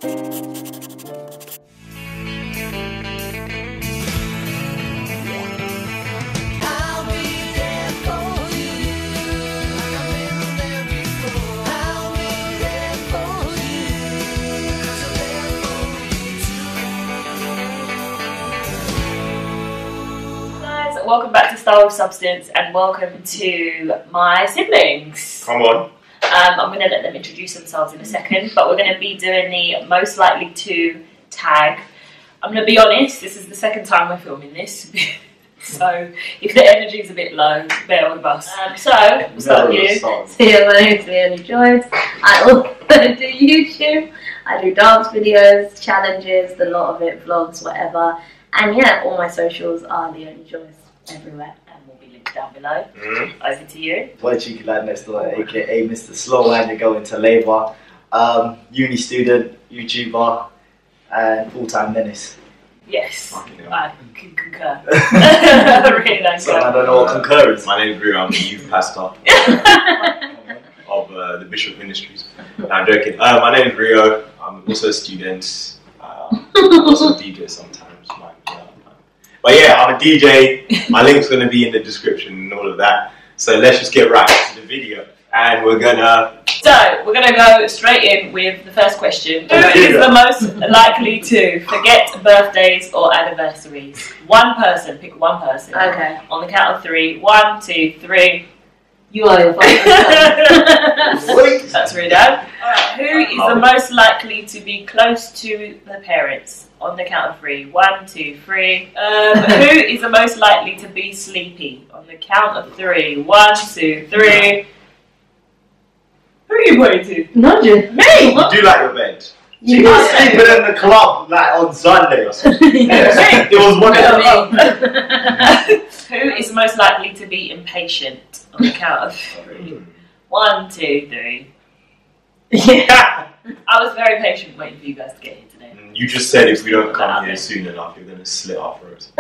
Welcome back to Style with Substance and welcome to my siblings. Come on. I'm going to let them introduce themselves in a second, but we're going to be doing the most likely to tag. I'm going to be honest, this is the second time we're filming this, so if the energy is a bit low, bear with us. So, we'll start with you. So yeah, my name's Leoni Joyce. I also do YouTube. I do dance videos, challenges, a lot of it, vlogs, whatever. And yeah, all my socials are Leoni Joyce everywhere, and will be linked down below. Over to you. Boy, CheekyLadNextDoor, aka Mr. Slow Man, you're going to labour. Uni student, YouTuber, and full-time menace. Yes, I can concur. Really nice. So I don't know what concur is. My name is Riordan. I'm the youth pastor of the Bishop Ministries. No, I'm joking. My name is Rio. I'm also a student. I'm also a DJ sometimes. But yeah, I'm a DJ. My link's going to be in the description and all of that. So let's just get right into the video. And we're going to... So, we're going to go straight in with the first question. Who is the most likely to forget birthdays or anniversaries? One person. Pick one person. Okay. On the count of 3. 1, 2, 3. You are your father. That's Reuben. Alright, who is the most likely to be close to the parents? On the count of 3. 1, 2, 3. Who is the most likely to be sleepy? On the count of 3. 1, 2, 3. Who are you pointing to? Not just Me! You do like your bed. You were sleeping in the club like on Sunday or something. It was one of them. Who is most likely to be impatient? On the count of 3. 1, 2, 3. yeah. I was very patient waiting for you guys to get here today. You just said if we don't come here soon enough, you're going to slit our throats.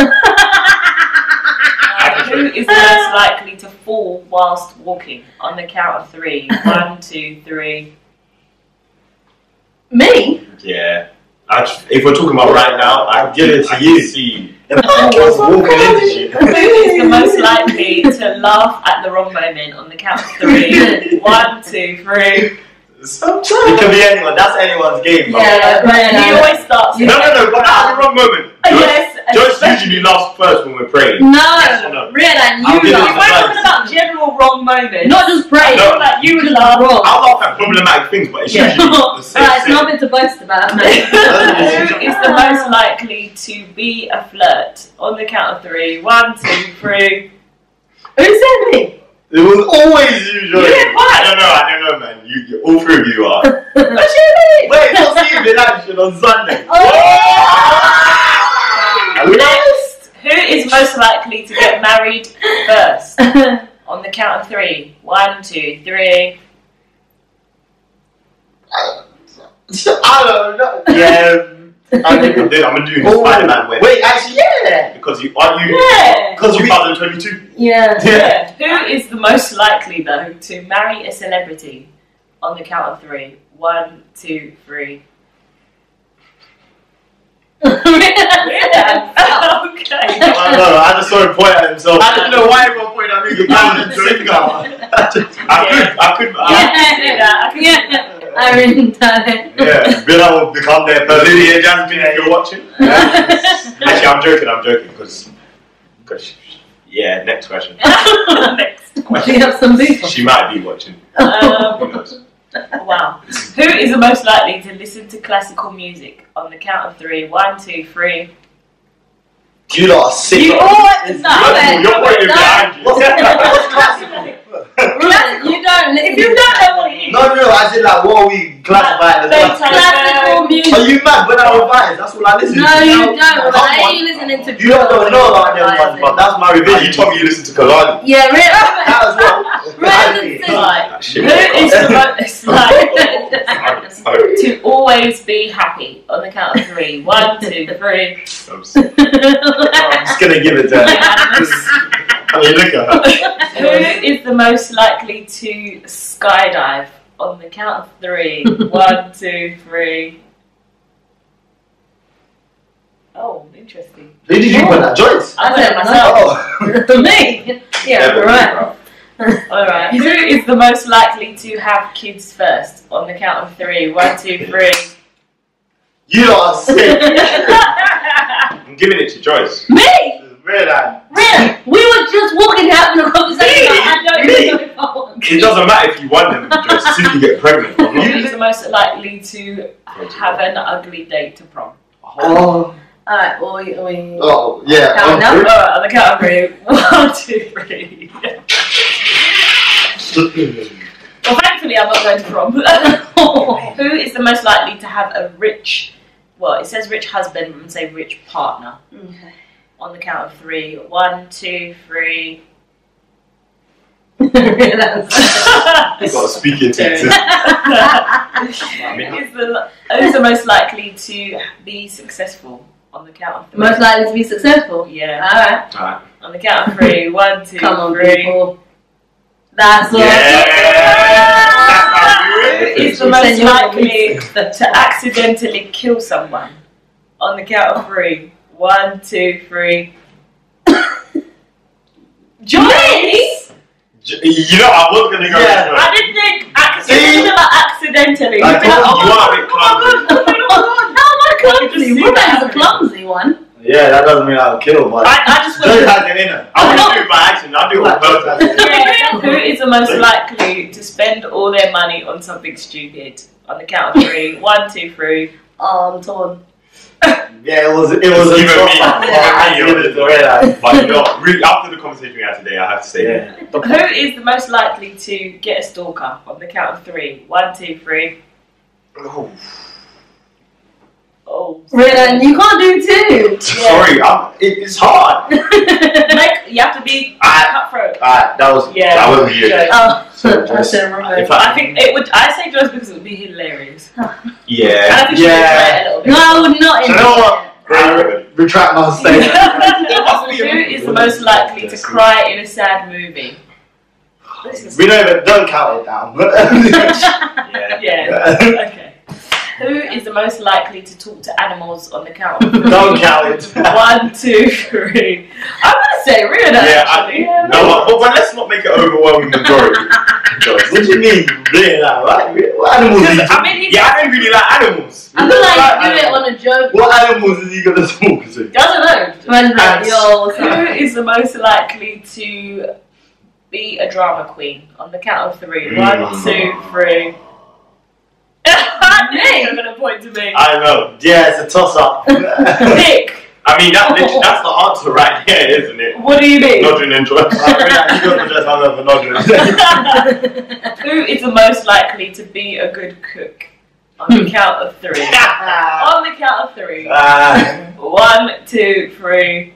Who is the most likely to fall whilst walking? On the count of 3. 1, 2, 3. Me? Yeah. If we're talking about right now, I'd give it to you. See. Who is the most likely to laugh at the wrong moment? On the count of 3. 1, 2, 3. It can be anyone. That's anyone's game. Yeah, He always starts. No, but at the wrong moment. Joyce usually laughs first when we're praying. No, yes or no? Riordan, I'll you give it laugh. We're talking about general wrong moments. Not just praying. No. Like you would laugh. Wrong. I'll laugh at problematic things, but it's usually the same. Right, it's nothing to boast about. Who is the most likely to be a flirt? On the count of 3. 1, 2, 3. Who said me? It was always you, Joy. I don't know, man. You all three of you are. What you mean? Wait, what's you in action on Sunday? Next, who is most likely to get married first? On the count of 3. 1, 2, 3. I don't know. Yeah. I'm going to do the Spider-Man win. Wait, actually, yeah. Because aren't you? Yeah. Because 2022. Yeah. Who is the most likely though to marry a celebrity? On the count of 3. 1, 2, 3. Okay. I don't know. I just saw him point at himself. I don't know why everyone pointed at me. I could. I really done it. Yeah, Villa will become their person. Lydia Jasmine, if you're watching. Actually, I'm joking because yeah. Next question. Next question. Do you have some beef? She might be watching. Who knows? Wow. Who is the most likely to listen to classical music? On the count of 3. 1, 2, 3. You lot are sick. You always You're pointing behind you. What's classical? You don't listen. If you don't know what it is. No, I said like, what are we classifying as classical music. Are you mad? When I revise, that's all I listen to. No, you don't. Why are you listening to? You don't know about them ones, but that's my revision. You told me you listen to Kalani. Yeah, really. That as well. Right. Who is the most likely to always be happy? On the count of 3. 1, 2, 3. I'm just gonna give it to her. I mean, look at her. Who is the most likely to skydive? On the count of 3. 1, 2, 3. Oh, interesting. Who did you put that? Joyce? I said it myself. Oh. Me? Yeah, right. Alright. Who is the most likely to have kids first? On the count of 3. 1, 2, 3. You are sick. I'm giving it to Joyce. Me? Riordan. Really? We were just walking having a conversation. Me? I don't Me? know if I want It doesn't matter if you want them, Joyce, as soon as you get pregnant. Who is the most likely to have an ugly date to prom? Oh. Alright, well, we Oh, yeah. Count now? Alright, on the count of 3. 1, 2, 3. Well, thankfully I'm not going to prom. Who is the most likely to have a rich, well, it says rich husband, but I'm going to say rich partner. Okay. On the count of 3. 1, 2, 3. You've got to speak into it. Who's the most likely to be successful? On the count of 3. Most likely to be successful? Yeah. Alright. Alright. On the count of 3. 1, 2, Come on, 3. people. That's all. Yeah. Who is the most likely to accidentally kill someone? On the count of 3. 1, 2, 3. Joyce! You know, I was going to go Yeah. this way. I didn't think accidentally. I told you are a bit clumsy. How am I clumsy? Just see Reuben that is a happen. clumsy one. Yeah, that doesn't mean I'll kill, but I just Joyce want has it in her. I wouldn't do it by accident, I'll do it on purpose. Who is the most likely to spend all their money on something stupid? On the count of 3. 1, 2, 3. Oh, I'm torn. Yeah, it was a Even me. tough one. Even I me, give it to Riordan. But you know, really, after the conversation we had today, I have to say that. Who is the most likely to get a stalker? On the count of 3. 1, 2, 3. Oh. Oh. Riordan, you can't do 2. Sorry, it's hard. You have to be cutthroat. Alright, that was Yeah. that was Joyce. weird. Oh, So, I Joyce. said Reuben. If I think it would. I say Joyce because it would be hilarious. And Yeah. I think she would Yeah. play it a little bit. No, I would not You know enjoy what? it. I retract my statement. Who is the most likely to cry in a sad movie? This is We don't count it down. Yeah. yeah. Okay. Who is the most likely to talk to animals on the count of 3? Don't count it. 1, 2, 3. I'm gonna say Riordan. Yeah, actually. no, but let's not make it overwhelming majority. What do you mean? Really? What animals? Is he I mean, he Yeah, I don't really like animals. I feel like you do it on a joke. What animals is he gonna talk to? doesn't know. Imagine like, Ants. yo, what's Who up? is the most likely to be a drama queen? On the count of 3. 1, 2, 3. I knew you were going to point to me. I don't know. Yeah, it's a toss up. Nick, I mean, that's the answer right there, isn't it? what do you mean? Nodrin and Joyce. Who is the most likely to be a good cook? On the count of 3. On the count of 3. 1, 2, 3.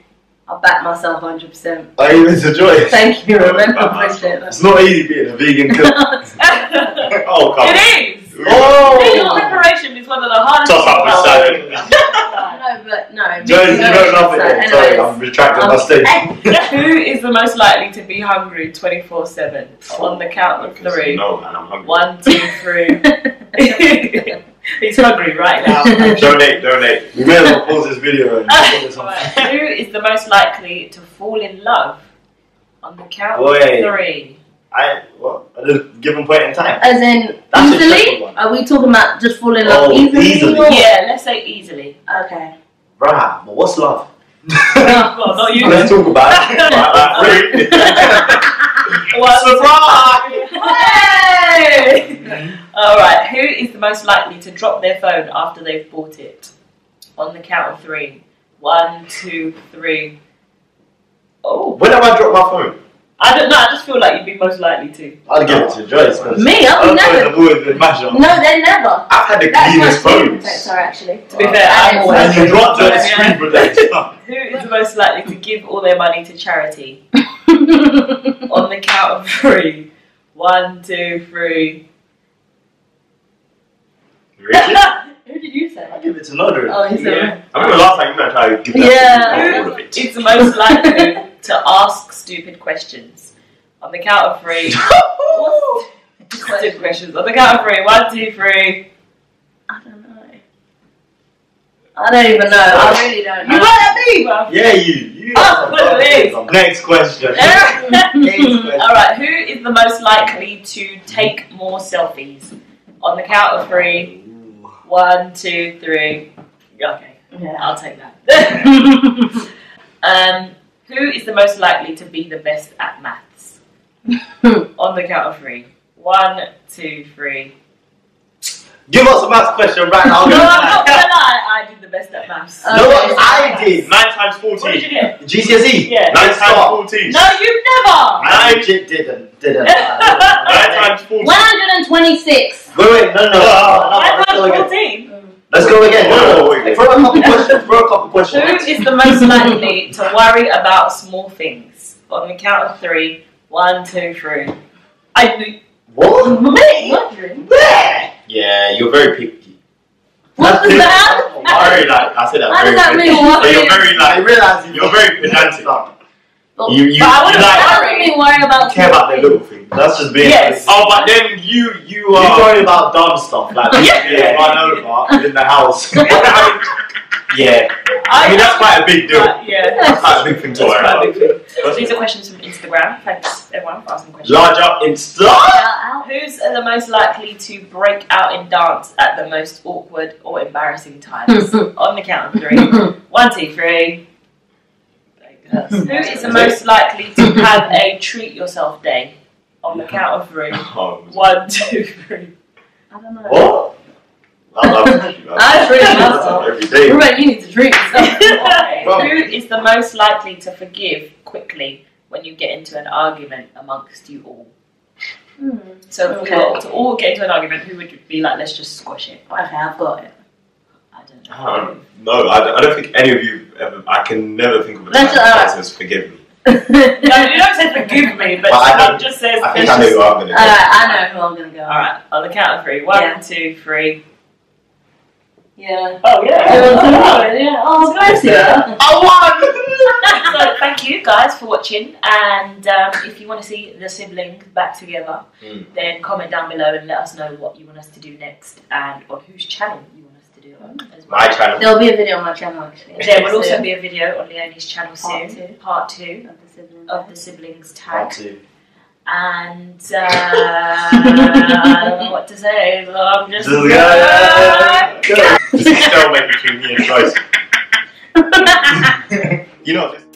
I'll back myself 100%. I even to Joyce. Thank you, Reuben. I appreciate that. It's not easy being a vegan cook. Oh, come on. It is. Oh! Meal preparation is one of the hardest Toss up with salad. No. Joyce, you know nothing. Sorry, I'm retracting my statement. Who is the most likely to be hungry 24/7? On the count of 3. No, man, I'm hungry. 1, 2, 3. He's hungry right now. Donate. We may as well pause this video and put this on. Who is the most likely to fall in love? On the count Boy. of 3. At a given point in time. As in, That's a tricky easily? one. Are we talking about just falling in love Oh, easily? easily. or- Yeah, let's say easily. Okay. Bruh, but what's love? Well, not you. Let's talk about it. Hey! Alright, who is the most likely to drop their phone after they've bought it? On the count of 3. 1, 2, 3. Oh. When have I dropped my phone? I don't know, I just feel like you'd be most likely to. I'll give it to Joyce. Me? I would never. I've always been mashed up. No, they never. I've had the That's my cleanest screen phones. protector, actually. To be fair, I'm always. And you dropped the Yeah. screen protector. Who is the most likely to give all their money to charity? On the count of 3. 1, 2, 3. Really? Who did you say? I'll give it to Nodrin. Oh, you said Yeah. I remember last time you tried to give Yeah. that all of it. It's the most likely to ask stupid questions. On the count of 3. Stupid questions. On the count of 3. 1, 2, 3. I don't know. I don't even know. I really don't know. You got at me, bro. Yeah, you. Oh, what it is. Next question. Alright, who is the most likely to take more selfies? On the count of 3. 1, 2, 3. Okay, Yeah. I'll take that. Who is the most likely to be the best at maths? On the count of 3. 1, 2, 3. Give us a maths question right now. No, I'm not gonna lie, I did the best at maths. No, what I did. 9 times What did 14. you get? GCSE. Yeah. 9 times 14. No, you never! I legit didn't. 9 times 14. 126. Wait, no. 9 Let's times go again. 14. Let's go again. Wait. Throw a couple questions. Who is the most likely to worry about small things? On the count of 3. 1, 2, 3. What? Me? Wondering. Where? Yeah, you're very picky. What does that? Very like I said that. How very does that picky. mean what? But you're very I like realised you're very pedantic. You But I wouldn't like That doesn't mean worry about care about the little things. That's just being. Yes. Oh, but then you You are. worry about dumb stuff like Yeah. run over in the house. Yeah, I mean that's quite a big deal. Yeah. That's quite a big thing to That's worry quite a about. big thing. These are questions from Instagram. Thanks everyone for asking questions. Large up Insta. Shout Who's the most likely to break out in dance at the most awkward or embarrassing times? On the count of 3. 1, 2, 3. Who is the most likely to have a treat yourself day? On the count of 3. Oh, 1, 2, 3. I don't know. what? I love you. I treat myself. every day. Reuben, you need to treat yourself. Who is the most likely to forgive quickly when you get into an argument amongst you all? So if we were to all get into an argument, who would be like, let's just squash it? Okay, I've got it. I don't know. No, I don't think any of you ever. I can never think of a Let's time just- that says forgive me. No, you don't say forgive me, but But I someone don't- just says. I think let's I know just- who I'm gonna go. Alright, I know who I'm gonna go. Alright, on the count of 3. 1, 2, 3. Yeah. Oh yeah. Yeah. Oh, nice. Yeah. So thank you guys for watching, and if you want to see the siblings back together, then comment down below and let us know what you want us to do next and on whose channel you want us to do it on as well. My channel. There'll be a video on my channel actually. There will also be a video on Leoni's channel Part soon, two. part 2 of the siblings. of the siblings Part tag. 2. And I don't know what to say, so I'm just Just a stalemate between me and Joyce. You know, just.